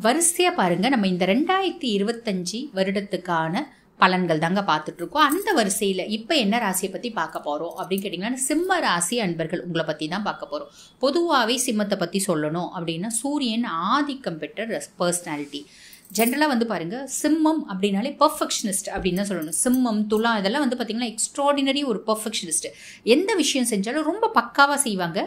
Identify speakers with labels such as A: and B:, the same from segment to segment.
A: வரிசையா பாருங்க, நம்ம இந்த 2025 வருடத்துக்கான பலன்கள் தாங்க பார்த்துட்டு இருக்கோம். அந்த வரிசையில் இப்போ என்ன ராசியை பற்றி பார்க்க போகிறோம் அப்படின்னு கேட்டிங்கன்னா, சிம்ம ராசி அன்பர்கள் உங்களை பற்றி தான் பார்க்க போகிறோம். பொதுவாகவே சிம்மத்தை பற்றி சொல்லணும் அப்படின்னா, சூரியன் ஆதிக்கம் பெற்ற பர்சனாலிட்டி. ஜென்ரலாக வந்து பாருங்கள், சிம்மம் அப்படின்னாலே பர்ஃபெக்ஷனிஸ்ட் அப்படின்னு தான் சொல்லணும். சிம்மம், துலா இதெல்லாம் வந்து பார்த்திங்கன்னா எக்ஸ்ட்ராடினரி ஒரு பர்ஃபெக்ஷனிஸ்ட். எந்த விஷயம் செஞ்சாலும் ரொம்ப பக்காவாக செய்வாங்க.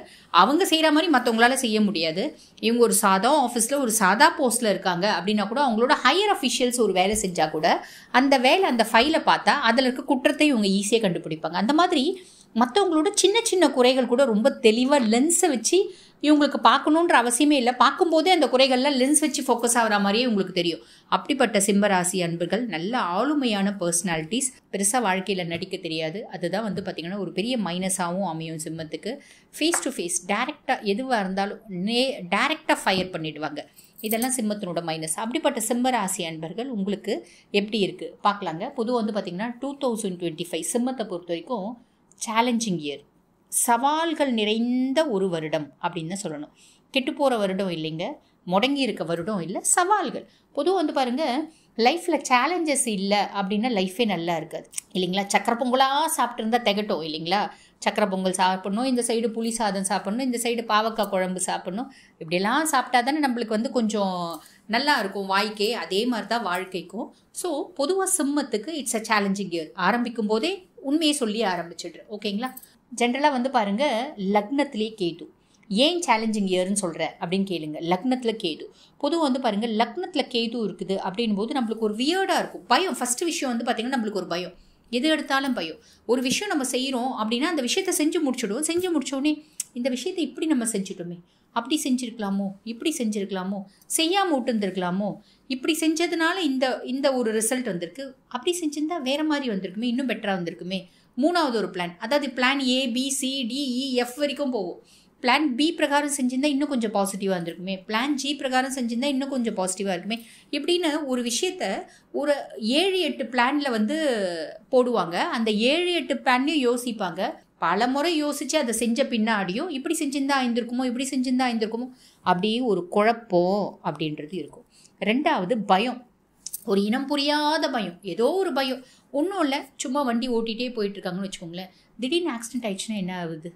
A: அவங்க செய்கிற மாதிரி மற்றவங்களால செய்ய முடியாது. இவங்க ஒரு சாதா ஆஃபீஸில் ஒரு சாதா போஸ்ட்டில் இருக்காங்க அப்படின்னா கூட, அவங்களோட ஹையர் அஃபிஷியல்ஸ் ஒரு வேலை செஞ்சால் கூட அந்த வேலை, அந்த ஃபைலை பார்த்தா அதில் இருக்க குற்றத்தை இவங்க ஈஸியாக கண்டுபிடிப்பாங்க. அந்த மாதிரி மற்றவங்களோட சின்ன சின்ன குறைகள் கூட ரொம்ப தெளிவாக லென்ஸை வச்சு இவங்களுக்கு பார்க்கணுன்ற அவசியமே இல்லை. பார்க்கும்போதே அந்த குறைகள்லாம் லென்ஸ் வச்சு ஃபோக்கஸ் ஆகிற மாதிரியே உங்களுக்கு தெரியும். அப்படிப்பட்ட சிம்மராசி அன்பர்கள் நல்ல ஆளுமையான பர்சனாலிட்டிஸ். பெருசாக வாழ்க்கையில் நடிக்க தெரியாது. அதுதான் வந்து பார்த்திங்கன்னா ஒரு பெரிய மைனஸாகவும் அமையும் சிம்மத்துக்கு. ஃபேஸ் டு ஃபேஸ் டேரெக்டாக எதுவாக இருந்தாலும் டேரெக்டாக ஃபயர் பண்ணிவிடுவாங்க. இதெல்லாம் சிம்மத்தினோட மைனஸ். அப்படிப்பட்ட சிம்மராசி அன்பர்கள் உங்களுக்கு எப்படி இருக்குது பார்க்கலாங்க. பொதுவாக வந்து பார்த்திங்கன்னா 2025 சிம்மத்தை பொறுத்த வரைக்கும் சேலஞ்சிங் இயர், சவால்கள் நிறைந்த ஒரு வருடம் அப்படின்னு தான் சொல்லணும். கெட்டு போகிற வருடம் இல்லைங்க, முடங்கி இருக்க வருடம் இல்லை, சவால்கள். பொதுவாக வந்து பாருங்கள், லைஃப்பில் சேலஞ்சஸ் இல்லை அப்படின்னா லைஃபே நல்லா இருக்காது இல்லைங்களா. சக்கரை பொங்கலாக சாப்பிட்டு இருந்தால் திகட்டும் இல்லைங்களா. சக்கரை பொங்கல் சாப்பிட்ணும், இந்த சைடு புளி சாதம் சாப்பிட்ணும், இந்த சைடு பாவக்காய் குழம்பு சாப்பிட்ணும். இப்படியெல்லாம் சாப்பிட்டா தானே நம்மளுக்கு வந்து கொஞ்சம் நல்லா இருக்கும் வாய்க்கே. அதே மாதிரி தான் வாழ்க்கைக்கும். ஸோ பொதுவாக சிம்மத்துக்கு இட்ஸ் அ சேலஞ்சிங் இயர். ஆரம்பிக்கும் போதே உண்மையை சொல்லி ஆரம்பிச்சிடுறேன், ஓகேங்களா. ஜென்ரலாக வந்து பாருங்கள், லக்னத்திலே கேது. ஏன் சேலஞ்சிங் இயர்னு சொல்கிறேன் அப்படின்னு கேளுங்க. லக்னத்தில் கேது. பொதுவாக வந்து பாருங்கள், லக்னத்தில் கேது இருக்குது அப்படின் போது நம்மளுக்கு ஒரு வியர்டாக இருக்கும். பயம். ஃபஸ்ட்டு விஷயம் வந்து பார்த்திங்கன்னா நம்மளுக்கு ஒரு பயம். எது எடுத்தாலும் பயம். ஒரு விஷயம் நம்ம செய்கிறோம் அப்படின்னா அந்த விஷயத்தை செஞ்சு முடிச்சுடுவோம். செஞ்சு முடிச்சோடனே இந்த விஷயத்தை இப்படி நம்ம செஞ்சுட்டோமே, அப்படி செஞ்சுருக்கலாமோ, இப்படி செஞ்சுருக்கலாமோ, செய்யாமல் விட்டுருந்துருக்கலாமோ, இப்படி செஞ்சதுனால இந்த ஒரு ரிசல்ட் வந்திருக்கு, அப்படி செஞ்சுருந்தா வேறு மாதிரி வந்திருக்குமே, இன்னும் பெட்டராக வந்திருக்குமே. மூணாவது ஒரு பிளான், அதாவது plan A B C D E F வரைக்கும் போகும். பிளான் B பிரகாரம் செஞ்சிருந்தால் இன்னும் கொஞ்சம் பாசிட்டிவாக இருந்திருக்குமே, பிளான் G பிரகாரம் செஞ்சிருந்தால் இன்னும் கொஞ்சம் பாசிட்டிவாக இருக்குமே, இப்படின்னு ஒரு விஷயத்த ஒரு 7-8 பிளானில் வந்து போடுவாங்க. அந்த 7-8 பிளான்லையும் யோசிப்பாங்க. பல முறை யோசித்து அதை செஞ்ச பின்னாடியும் இப்படி செஞ்சிருந்தா ஆயிருந்திருக்குமோ, இப்படி செஞ்சிருந்தா ஆயிருந்திருக்குமோ, அப்படியே ஒரு குழப்பம் அப்படின்றது இருக்கும். ரெண்டாவது பயம். ஒரு இனம் புரியாத பயம், ஏதோ ஒரு பயம். ஒன்றும் இல்லை, சும்மா வண்டி ஓட்டிகிட்டே போயிட்டுருக்காங்கன்னு வச்சுக்கோங்களேன். திடீர்னு ஆக்சிடென்ட் ஆயிடுச்சுன்னா என்ன ஆகுது,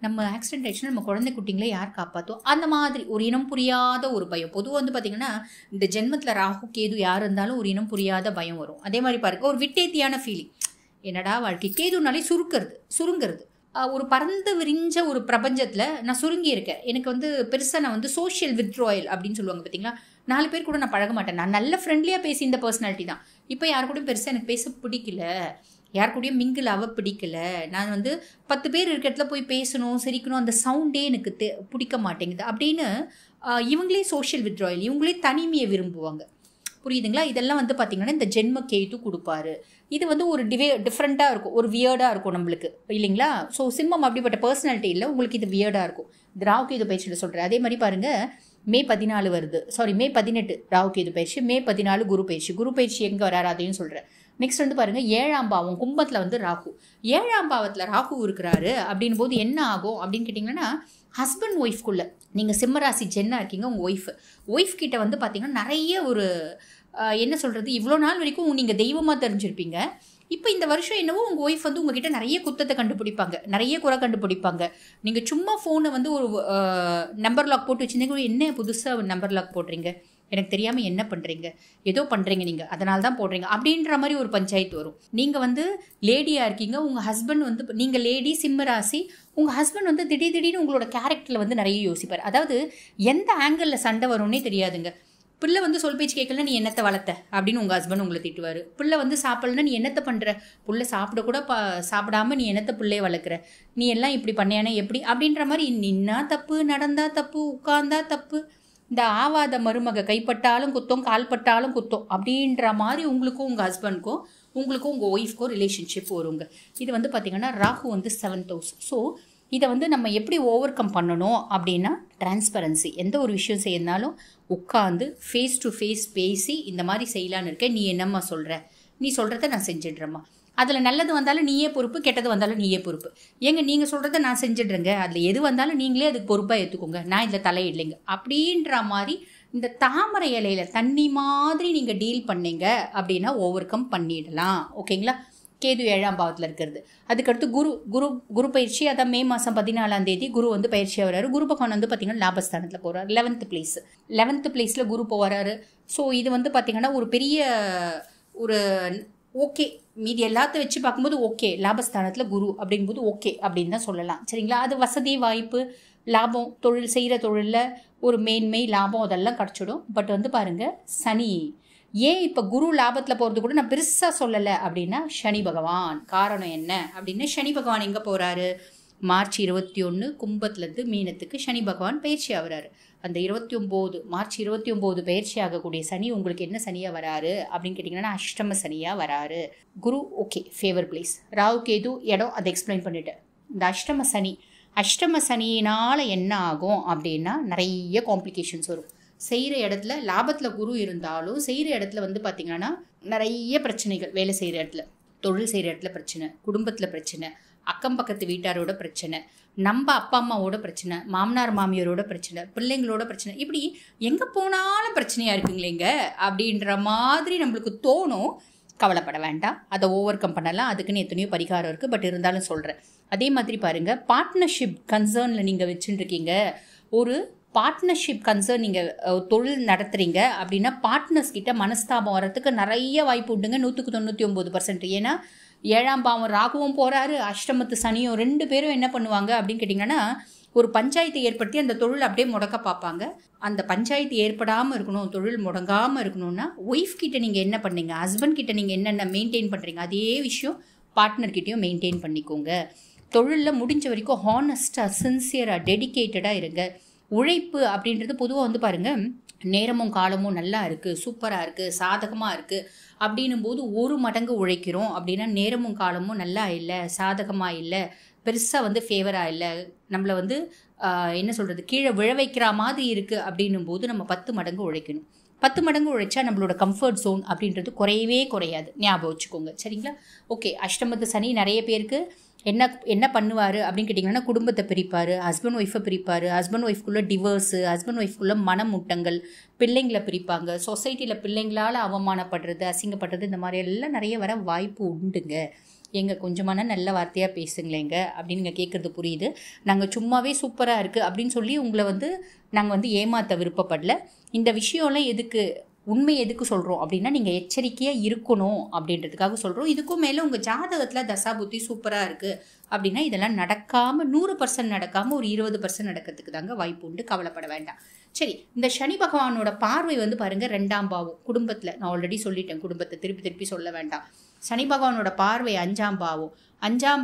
A: நம்ம ஆக்சிடென்ட் ஆயிடுச்சுன்னா நம்ம குழந்தை குட்டிங்களே யார் காப்பாற்றும், அந்த மாதிரி ஒரு இனம் புரியாத ஒரு பயம். பொதுவாக வந்து பார்த்திங்கன்னா இந்த ஜென்மத்தில் ராகு கேது யார் இருந்தாலும் ஒரு இனம் புரியாத பயம் வரும். அதே மாதிரி பாருங்க, ஒரு விட்டேத்தியான ஃபீலிங். என்னடா வாழ்க்கை, கேதுனாலே சுருங்கிறது. ஒரு பறந்து விரிஞ்ச ஒரு பிரபஞ்சத்தில் நான் சுருங்கி இருக்கேன். எனக்கு வந்து பெருசாக நான் வந்து சோஷியல் வித்ட்ராயல் அப்படின்னு சொல்லுவாங்க பார்த்தீங்களா. 4 பேர் கூட நான் பழக மாட்டேன். நான் நல்ல ஃப்ரெண்ட்லியாக பேசி இந்த பர்சனாலிட்டி தான். இப்போ யார் கூடயும் பெருசாக எனக்கு பேச பிடிக்கல, யார் கூடயும் மிங்கிள் ஆக பிடிக்கல. நான் வந்து 10 பேர் இருக்க இடத்துல போய் பேசணும், சிரிக்கணும், அந்த சவுண்டே எனக்கு பிடிக்க மாட்டேங்குது அப்படின்னு இவங்களே சோஷியல் வித்ட்ராயல், இவங்களே தனிமையை விரும்புவாங்க. புரியுதுங்களா. இதெல்லாம் வந்து பார்த்திங்கன்னா இந்த ஜென்ம கேது கொடுப்பாரு. இது வந்து ஒரு டிஃப்ரெண்ட்டாக இருக்கும், ஒரு வியர்டாக இருக்கும் நம்மளுக்கு இல்லைங்களா. ஸோ சிம்மம் அப்படிப்பட்ட பர்சனாலிட்டி இல்லை, உங்களுக்கு இது வியர்டாக இருக்கும். இது ராகு கேது பயிற்சியில் சொல்கிறேன். அதே மாதிரி பாருங்கள், மே 14 வருது, மே 18 ராகு கேது பயிற்சி, மே 14 குரு பயிற்சி எங்கே வராரு அதையும் சொல்கிறேன். நெக்ஸ்ட் வந்து பாருங்கள், 7ஆம் பாவம் கும்பத்தில் வந்து ராகு. 7ஆம் பாவத்தில் ராகு இருக்கிறாரு அப்படின் போது என்ன ஆகும் அப்படின்னு கேட்டிங்கன்னா, ஹஸ்பண்ட் ஒய்ஃப்குள்ளே, நீங்கள் சிம்மராசி ஜென்னாக இருக்கீங்க, உங்கள் ஒய்ஃப் கிட்ட வந்து பார்த்திங்கன்னா நிறைய ஒரு என்ன சொல்கிறது, இவ்வளோ நாள் வரைக்கும் நீங்கள் தெய்வமாக தெரிஞ்சிருப்பீங்க. இப்போ இந்த வருஷம் என்னவோ உங்கள் ஒய்ஃப் வந்து உங்ககிட்ட நிறைய குத்தத்தை கண்டுபிடிப்பாங்க, நிறைய குறை கண்டுபிடிப்பாங்க. நீங்கள் சும்மா ஃபோனை வந்து ஒரு நம்பர் லாக் போட்டு வச்சுருந்தீங்க, என்ன புதுசாக நம்பர் லாக் போடுறீங்க, எனக்கு தெரியாமல் என்ன பண்ணுறீங்க, ஏதோ பண்ணுறீங்க நீங்கள், அதனால தான் போடுறீங்க அப்படின்ற மாதிரி ஒரு பஞ்சாயத்து வரும். நீங்கள் வந்து லேடியாக இருக்கீங்க, உங்கள் ஹஸ்பண்ட் வந்து, நீங்கள் லேடி சிம்மராசி, உங்கள் ஹஸ்பண்ட் வந்து திடீர்னு உங்களோட கேரக்டரில் வந்து நிறைய யோசிப்பார். அதாவது எந்த ஆங்கிளில் சண்டை வரும்னே தெரியாதுங்க. பிள்ளை வந்து சொல் பேச்சு கேட்கல, நீ என்னத்தை வளர்த்த அப்படின்னு உங்கள் ஹஸ்பண்ட் உங்களை திட்டுவார். பிள்ளை வந்து சாப்பிடலன்னா நீ என்னத்தை பண்ணுற, புள்ள சாப்பிடக்கூட சாப்பிடாம நீ என்னத்தை பிள்ளைய வளர்க்குற, நீ எல்லாம் இப்படி பண்ணியானே எப்படி அப்படின்ற மாதிரி, நின்னா தப்பு, நடந்தா தப்பு, உட்கார்ந்தா தப்பு, இந்த ஆவாத மருமக கைப்பட்டாலும் குத்தம், கால்பட்டாலும் குத்தம் அப்படின்ற மாதிரி உங்களுக்கும் உங்கள் ஹஸ்பண்டுக்கும் உங்களுக்கும் உங்கள் ஒய்ஃப்க்கும் ரிலேஷன்ஷிப் வருங்க. இது வந்து பார்த்திங்கன்னா ராகு வந்து 7th house. ஸோ இதை வந்து நம்ம எப்படி ஓவர் கம் பண்ணணும் அப்படின்னா, டிரான்ஸ்பரன்சி. எந்த ஒரு விஷயம் செய்யறதுனாலும் உட்காந்து ஃபேஸ் டு ஃபேஸ் பேசி இந்த மாதிரி செய்யலான்னு இருக்கேன், நீ என்னம்மா சொல்கிற, நீ சொல்கிறத நான் செஞ்சிடுறேம்மா, அதில் நல்லது வந்தாலும் நீயே பொறுப்பு, கெட்டது வந்தாலும் நீயே பொறுப்பு. ஏங்க நீங்கள் சொல்கிறத நான் செஞ்சிடுறேங்க, அதில் எது வந்தாலும் நீங்களே அதுக்கு பொறுப்பாக ஏற்றுக்கோங்க, நான் இதில் தலையிடலைங்க அப்படின்ற மாதிரி இந்த தாமரை இலையில தண்ணி மாதிரி நீங்கள் டீல் பண்ணீங்க அப்படின்னா ஓவர் கம் பண்ணிடலாம். ஓகேங்களா? கேது 7ஆம் பாவத்தில் இருக்கிறது. அதுக்கடுத்து குரு பயிற்சி, அதான் மே மாதம் 14ஆம் தேதி குரு வந்து பயிற்சியாக வர்றாரு. குரு பகவான் வந்து பார்த்தீங்கன்னா லாபஸ்தானத்தில் போகிறார். 11th பிளேஸில் குரு போகிறாரு. ஸோ இது வந்து பார்த்தீங்கன்னா ஒரு பெரிய ஒரு ஓகே, மீதி எல்லாத்த வச்சு பார்க்கும்போது ஓகே, லாபஸ்தானத்தில் குரு அப்படிங்கும்போது ஓகே அப்படின்னு தான் சொல்லலாம். சரிங்களா? அது வசதி வாய்ப்பு லாபம், தொழில் செய்கிற தொழிலில் ஒரு மேன்மை லாபம் அதெல்லாம் கிடச்சிடும். பட் வந்து பாருங்கள் சனி ஏன் இப்போ குரு லாபத்தில் போகிறது கூட நான் பெருசாக சொல்லலை அப்படின்னா சனி பகவான். காரணம் என்ன அப்படின்னா சனி பகவான் எங்கே போகிறாரு? மார்ச் 21 கும்பத்துலேருந்து மீனத்துக்கு சனி பகவான் பயிற்சி ஆகிறாரு. அந்த மார்ச் 29 பயிற்சி ஆகக்கூடிய சனி உங்களுக்கு என்ன சனியாக வராரு அப்படின்னு கேட்டிங்கன்னா அஷ்டம சனியாக வராரு. Guru okay favour place, Rahu Ketu இடம் அதை எக்ஸ்பிளைன் பண்ணிட்டேன். இந்த அஷ்டம சனியினால் என்ன ஆகும் அப்படின்னா நிறைய காம்ப்ளிகேஷன்ஸ் வரும். செய்கிற இடத்துல லாபத்தில் குரு இருந்தாலும் செய்கிற இடத்துல வந்து பார்த்திங்கன்னா நிறைய பிரச்சனைகள். வேலை செய்கிற இடத்துல, தொழில் செய்கிற இடத்துல பிரச்சனை, குடும்பத்தில் பிரச்சனை, அக்கம் பக்கத்து வீட்டாரோட பிரச்சனை, நம்ம அப்பா அம்மாவோட பிரச்சனை, மாமனார் மாமியாரோட பிரச்சனை, பிள்ளைங்களோட பிரச்சனை, இப்படி எங்கே போனாலும் பிரச்சனையாக இருக்குங்களேங்க அப்படின்ற மாதிரி நம்மளுக்கு தோணும். கவலைப்பட வேண்டாம், அதை ஓவர் கம் பண்ணலாம். அதுக்குன்னு எத்தனையோ பரிகாரம் இருக்குது. பட் இருந்தாலும் சொல்கிறேன். அதே மாதிரி பாருங்கள், பார்ட்னர்ஷிப் கன்சர்னில் நீங்கள் வச்சுட்டு இருக்கீங்க, ஒரு பார்ட்னர்ஷிப் கன்சர்ன் நீங்கள் தொழில் நடத்துகிறீங்க அப்படின்னா பார்ட்னர்ஸ் கிட்ட மனஸ்தாபம் வர்றதுக்கு நிறைய வாய்ப்பு உண்டுங்க. 99%. ஏன்னா 7ஆம் பாவம் ராகுவும் போகிறாரு, அஷ்டமத்து சனியும், 2 பேரும் என்ன பண்ணுவாங்க அப்படின்னு கேட்டிங்கன்னா ஒரு பஞ்சாயத்து ஏற்படுத்தி அந்த தொழில் அப்படியே முடக்க பார்ப்பாங்க. அந்த பஞ்சாயத்து ஏற்படாமல் இருக்கணும், தொழில் முடங்காமல் இருக்கணும்னா ஒய்ஃப் கிட்ட நீங்கள் என்ன பண்ணீங்க, ஹஸ்பண்ட் கிட்ட நீங்கள் என்னென்ன மெயின்டைன் பண்ணுறீங்க அதே விஷயம் பார்ட்னர்கிட்டையும் மெயின்டைன் பண்ணிக்கோங்க. தொழிலில் முடிஞ்ச வரைக்கும் ஹானஸ்ட்டாக, சின்சியராக, டெடிக்கேட்டடாக இருங்க. உழைப்பு அப்படின்றது பொதுவாக வந்து பாருங்கள், நேரமும் காலமும் நல்லா இருக்குது, சூப்பராக இருக்குது, சாதகமாக இருக்குது அப்படின்னும் போது 1 மடங்கு உழைக்கிறோம் அப்படின்னா நேரமும் காலமும் நல்லா இல்லை, சாதகமாக இல்லை, பெருசாக வந்து ஃபேவராக இல்லை, நம்மளை வந்து என்ன சொல்கிறது கீழே விழ வைக்கிற மாதிரி இருக்குது அப்படின்னும் போது நம்ம 10 மடங்கு உழைக்கணும். 10 மடங்கு உழைச்சா நம்மளோட கம்ஃபர்ட் ஜோன் அப்படின்றது குறையவே குறையாது. ஞாபகம் வச்சுக்கோங்க. சரிங்களா? ஓகே. அஷ்டமத்து சனி நிறைய பேருக்கு என்ன பண்ணுவார் அப்படின்னு கேட்டிங்கன்னா குடும்பத்தை பிரிப்பார், husband wifi பிரிப்பார், husband ஒய்ஃப்குள்ளே divorce, husband ஒய்ஃப்குள்ளே மனமுட்டங்கள், பிள்ளைங்களை பிரிப்பாங்க, சொசைட்டியில் பிள்ளைங்களால் அவமானப்படுறது, அசிங்கப்படுறது, இந்த மாதிரி எல்லாம் நிறைய வர வாய்ப்பு உண்டுங்க. கொஞ்சமான நல்ல வார்த்தையாக பேசுங்களேங்க அப்படின்னு நீங்கள் கேட்குறது புரியுது. நாங்கள் சும்மாவே சூப்பராக இருக்குது அப்படின்னு சொல்லி உங்களை நாங்கள் ஏமாற்ற விருப்பப்படல. இந்த விஷயம்லாம் உண்மை எதுக்கு சொல்கிறோம் அப்படின்னா நீங்கள் எச்சரிக்கையாக இருக்கணும் அப்படின்றதுக்காக சொல்கிறோம். இதுக்கும் மேலே உங்கள் ஜாதகத்தில் தசா புத்தி சூப்பராக இருக்குது அப்படின்னா இதெல்லாம் நடக்காமல் 100% நடக்காமல் ஒரு 20% நடக்கிறதுக்கு தாங்க வாய்ப்பு உண்டு. கவலைப்பட வேண்டாம். சரி, இந்த சனி பகவானோட பார்வை பாருங்கள் 2ஆம் பாவம் குடும்பத்தில். நான் ஆல்ரெடி சொல்லிட்டேன், குடும்பத்தை திருப்பி சொல்ல வேண்டாம். சனி பகவானோட பார்வை 5ஆம்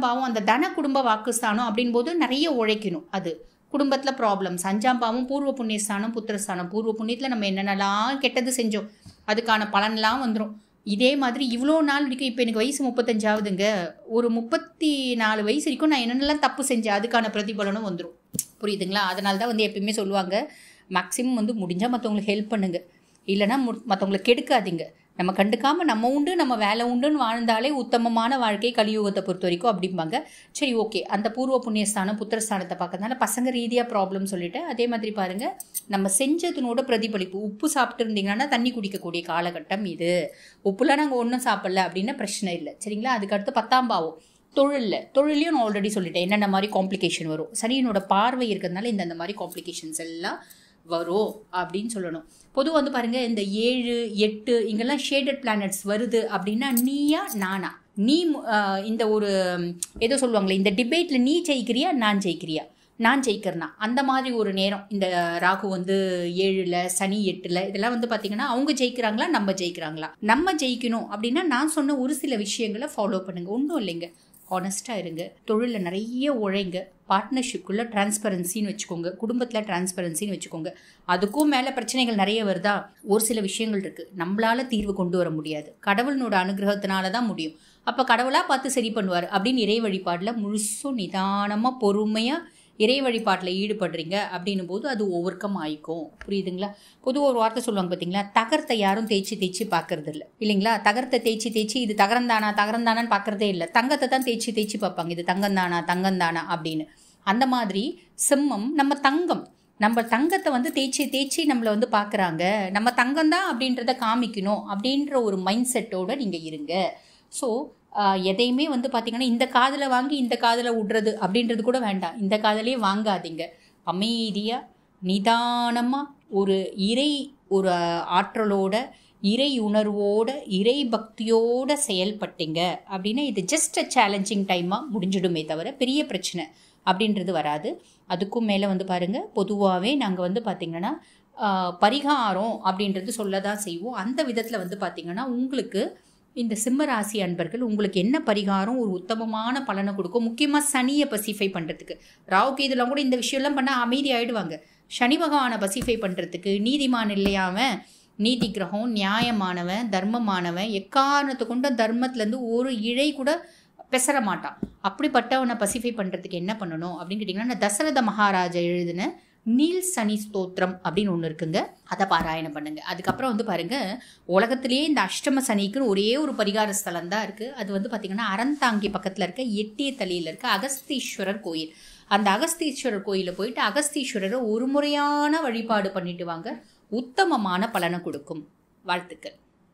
A: பாவம் அந்த தன குடும்ப வாக்குஸ்தானம் அப்படின் போது நிறைய உழைக்கணும். அது குடும்பத்தில் ப்ராப்ளம்ஸ். 5ஆம் பாவம் பூர்வ புண்ணியஸ்தானம், புத்திரஸ்தானம். பூர்வ புண்ணியத்தில் நம்ம என்னென்னலாம் கெட்டது செஞ்சோம் அதுக்கான பலன்லாம் வந்துடும். இதே மாதிரி இவ்வளோ நாள் வரைக்கும், இப்போ எனக்கு வயசு 35 ஆகுதுங்க, ஒரு 34 வயசு வரைக்கும் நான் என்னென்னலாம் தப்பு செஞ்சேன் அதுக்கான பிரதிபலனும் வந்துடும். புரியுதுங்களா? அதனால தான் எப்பயுமே சொல்லுவாங்க, மேக்ஸிமம் முடிஞ்சால் மற்றவங்களுக்கு ஹெல்ப் பண்ணுங்க, இல்லைனா மற்றவங்களை கெடுக்காதீங்க. நம்ம கண்டுக்காமல் நம்ம உண்டு நம்ம வேலை உண்டுன்னு வாழ்ந்தாலே உத்தமமான வாழ்க்கை கலியுகத்தை பொறுத்த வரைக்கும் அப்படிம்பாங்க. சரி, ஓகே. அந்த பூர்வ புண்ணியஸ்தானம் புத்திரஸ்தானத்தை பார்க்கறதுனால பசங்க ரீதியாக ப்ராப்ளம் சொல்லிட்டு, அதே மாதிரி பாருங்கள் நம்ம செஞ்சதுனோட பிரதிபலிப்பு. உப்பு சாப்பிட்டு இருந்தீங்கன்னா தண்ணி குடிக்கக்கூடிய காலகட்டம் இது. உப்புலாம் நாங்கள் ஒன்றும் சாப்பிடல அப்படின்னா பிரச்சனை இல்லை. சரிங்களா? அதுக்கடுத்து 10ஆம் பாவம் தொழிலையும் நான் ஆல்ரெடி சொல்லிட்டேன் என்னென்ன மாதிரி காம்ப்ளிகேஷன் வரும். சனியினோட பார்வை இருக்கிறதுனால இந்த மாதிரி காம்ப்ளிகேஷன்ஸ் எல்லாம் வரும் அப்படின்னு சொல்லணும். பொதுவாக பாருங்கள், இந்த 7, 8 இங்கெல்லாம் ஷேடட் பிளானட்ஸ் வருது அப்படின்னா நீயா நானா, நீ இந்த ஒரு ஏதோ சொல்லுவாங்களே, இந்த டிபேட்டில் நீ ஜெயிக்கிறியா நான் ஜெயிக்கிறியா, நான் ஜெயிக்கிறேன்னா அந்த மாதிரி ஒரு நேரம். இந்த ராகு 7ல் சனி 8ல் இதெல்லாம் பார்த்திங்கன்னா அவங்க ஜெயிக்கிறாங்களா நம்ம ஜெயிக்கிறாங்களா. நம்ம ஜெயிக்கணும் அப்படின்னா நான் சொன்ன ஒரு சில விஷயங்களை ஃபாலோ பண்ணுங்கள். ஒன்றும் இல்லைங்க, ஹானஸ்ட்டாக இருங்க, தொழிலில் நிறைய உழைங்க, பார்ட்னர்ஷிப்புக்குள்ளே டிரான்ஸ்பரன்சின்னு வச்சுக்கோங்க, குடும்பத்தில் டிரான்ஸ்பரன்சின்னு வச்சுக்கோங்க. அதுக்கும் மேலே பிரச்சனைகள் நிறைய வருதா, ஒரு சில விஷயங்கள் இருக்குது நம்மளால் தீர்வு கொண்டு வர முடியாது, கடவுளனோட அனுகிரகத்தினால தான் முடியும். அப்போ கடவுளாக பார்த்து சரி பண்ணுவார் அப்படின்னு இறை வழிபாட்டில் முழுசும் நிதானமாக பொறுமையாக இறை வழிபாட்டில் ஈடுபடுறீங்க அப்படின்னும் போது அது ஓவர் கம் ஆகிக்கும். புரியுதுங்களா? பொதுவாக ஒரு வார்த்தை சொல்லுவாங்க பார்த்தீங்களா, தகரத்தை யாரும் தேய்ச்சி பார்க்கறது இல்லை இல்லைங்களா. தகரத்தை தேய்ச்சி இது தகரந்தானான்னு பார்க்குறதே இல்லை. தங்கத்தை தான் தேய்ச்சி பார்ப்பாங்க, இது தங்கந்தானா அப்படின்னு. அந்த மாதிரி சிம்மம் நம்ம தங்கம், நம்ம தங்கத்தை வந்து தேய்ச்சி நம்மளை வந்து பார்க்குறாங்க, நம்ம தங்கம் தான் அப்படின்றத காமிக்கணும் அப்படின்ற ஒரு மைண்ட் செட்டோடு நீங்கள் இருங்க. ஸோ எதையுமே வந்து பார்த்திங்கன்னா இந்த காதில் வாங்கி இந்த காதில் விடுறது அப்படின்றது கூட வேண்டாம். இந்த காதலையே வாங்காதீங்க. அமைதியாக நிதானமாக ஒரு ஆற்றலோட, இறை உணர்வோட, இறை பக்தியோட செயல்பட்டீங்க அப்படின்னா இது ஜஸ்ட் அ சேலஞ்சிங் டைமாக முடிஞ்சிடுமே தவிர பெரிய பிரச்சனை அப்படின்றது வராது. அதுக்கும் மேலே வந்து பாருங்கள், பொதுவாகவே நாங்கள் வந்து பார்த்திங்கன்னா பரிகாரம் அப்படின்றது சொல்ல தான் செய்வோம். அந்த விதத்தில் வந்து பார்த்திங்கன்னா உங்களுக்கு இந்த சிம்ம ராசி அன்பர்கள் உங்களுக்கு என்ன பரிகாரம் ஒரு உத்தமமான பலனை கொடுக்கும். முக்கியமாக சனியை பசிஃபை பண்ணுறதுக்கு, ராகு கேதுலாம் கூட இந்த விஷயம்லாம் பண்ணால் அமைதி ஆகிடுவாங்க. சனி பகவானை பசிஃபை பண்ணுறதுக்கு, நீதிமான் இல்லையாவன், நீதி கிரகம், நியாயமானவன், தர்மமானவன், எக்காரணத்தை கொண்ட தர்மத்துலேருந்து ஒரு இழை கூட பெசற மாட்டான். அப்படிப்பட்டவனை பசிஃபை பண்ணுறதுக்கு என்ன பண்ணணும் அப்படின்னு கேட்டிங்கன்னா, தசரத மகாராஜா எழுதின நீல் சனி ஸ்தோத்திரம் அப்படின்னு ஒன்று இருக்குங்க, அதை பாராயணம் பண்ணுங்க. அதுக்கப்புறம் வந்து பாருங்க, உலகத்திலேயே இந்த அஷ்டம சனிக்குன்னு ஒரே ஒரு பரிகார ஸ்தலம் தான் இருக்குது. அது வந்து பார்த்திங்கன்னா அறந்தாங்கி பக்கத்தில் இருக்க எட்டிய தலையில் இருக்க அகஸ்தீஸ்வரர் கோயில். அந்த அகஸ்தீஸ்வரர் கோயிலில் போயிட்டு அகஸ்தீஸ்வரரை ஒரு முறையான வழிபாடு பண்ணிட்டு வாங்க, உத்தமமான பலனை கொடுக்கும். வாழ்த்துக்கள்.